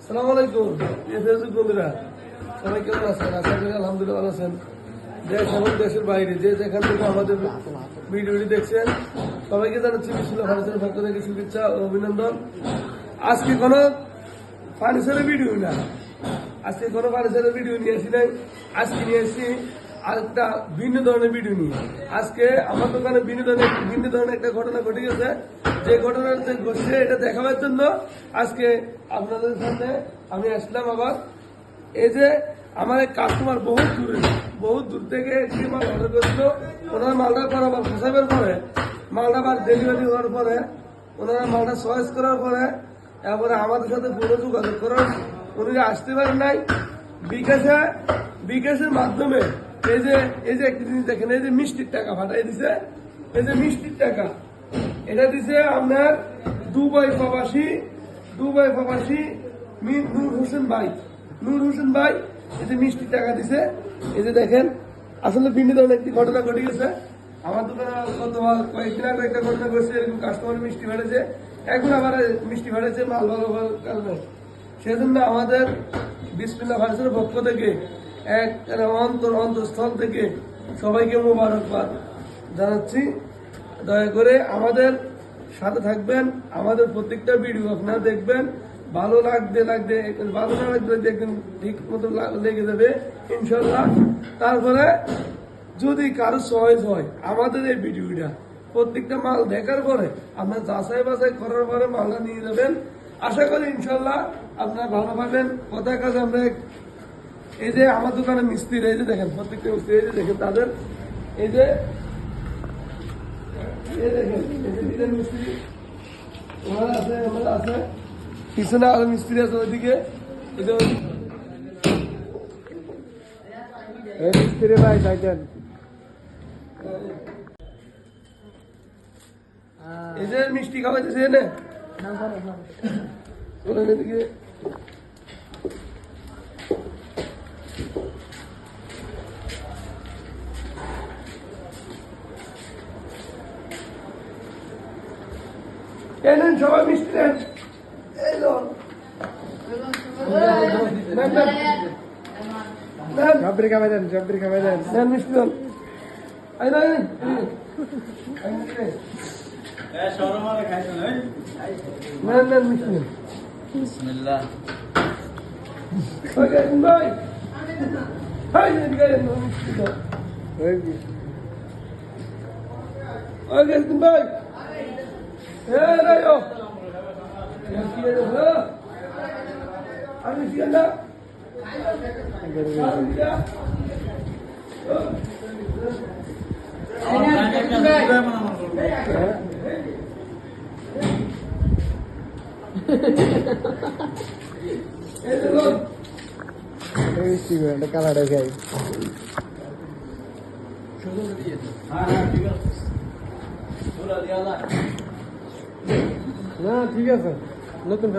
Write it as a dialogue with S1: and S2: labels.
S1: আসসালামু আলাইকুম ফেসবুক বন্ধুরা, সবাই কেমন আছেন? আশা করি আলহামদুলিল্লাহ ভালো আছেন। দেশ এবং দেশের বাইরে যে যেখান থেকে আমাদের ভিডিওটি দেখছেন সবাইকে জানাচ্ছি বিসমুল্লাহ ফার্নিচারের পক্ষ থেকে শুভেচ্ছা ও অভিনন্দন। আজকে কোনো ফার্নিচারের ভিডিও না, আজকে কোনো ফার্নিচারের ভিডিও নিয়ে আসি নাই। আজকে নিয়ে এসেছি আরেকটা ভিন্ন ধরনের ভিডিও নিয়ে। আজকে আমার দোকানে ভিন্ন ধরনের একটা ঘটনা ঘটে গেছে। যে ঘটনাটা ঘটছে এটা দেখাবার জন্য আজকে আপনাদের সামনে আমি আসলাম। আবার এই যে আমার এক কাস্টমার বহুত দূর থেকে একটি মাল অর্ডার করেছিল। ওনারা মালটা করাবার পোষাবের পরে, মালটা আবার ডেলিভারি হওয়ার পরে, ওনারা মালটা চয়েস করার পরে এরপরে আমাদের সাথে পুরো যোগাযোগ করার উনি আসতে পারেন নাই। বিকাশের মাধ্যমে এই যে একটি জিনিস দেখেন, এই যে মিষ্টির টাকা পাঠাই দিছে। এই যে মিষ্টির টাকা এটা দিছে আপনার দুবাই প্রবাসী নূর হোসেন ভাই এই যে মিষ্টির টাকা দিছে। এই যে দেখেন, আসলে ভিন্ন ধরনের একটি ঘটনা ঘটে গেছে। আমার দোকানে কয়েকদিন আগে একটা ঘটনা ঘটছে, এরকম কাস্টমার মিষ্টি ভাড়েছে, এখন আবার মিষ্টি ভাড়েছে মাল ভালো কারণে। সেজন্য আমাদের বিসমিল্লাহ ফার্নিচারের পক্ষ থেকে এক অন্তঃস্থল থেকে সবাইকে মোবারকবাদ জানাচ্ছি। দয়া করে আমাদের সাথে থাকবেন, আমাদের প্রত্যেকটা ভিডিও আপনারা দেখবেন। ভালো না লাগবে দেখবেন, ঠিক মতো লেগে যাবে ইনশাল্লাহ। তারপরে যদি কারো চয়েস হয় আমাদের এই ভিডিওটা প্রত্যেকটা মাল দেখার পরে আপনার যাচাই বাছাই করার পরে মালটা নিয়ে যাবেন। আশা করি ইনশাল্লাহ আপনারা ভালো পাবেন। কথা কাজে আমরা এই যে আমার দোকানে মিস্ত্রি, এই যে দেখেন প্রত্যেকটা মিস্ত্রি, এই যে দেখেন তাদের এই যে দেখেন মিস্ত্রি ওনারা আছে, ওনারা আছে পিছনে আরো মিস্ত্রি আছে ওইদিকে। মিস্ত্রি ভাই দেখেন, এই যে মিষ্টি খাওয়াইতেছে এনে এদিকে। নেন সবাই মিষ্টি নেন, জব্রি খাওয়াই দেন নেন মিষ্টি দেন। নেন মিষ্টি নেন।
S2: বিসমিল্লাহ।
S1: কালারটা খাই না, ঠিক আছে নতুন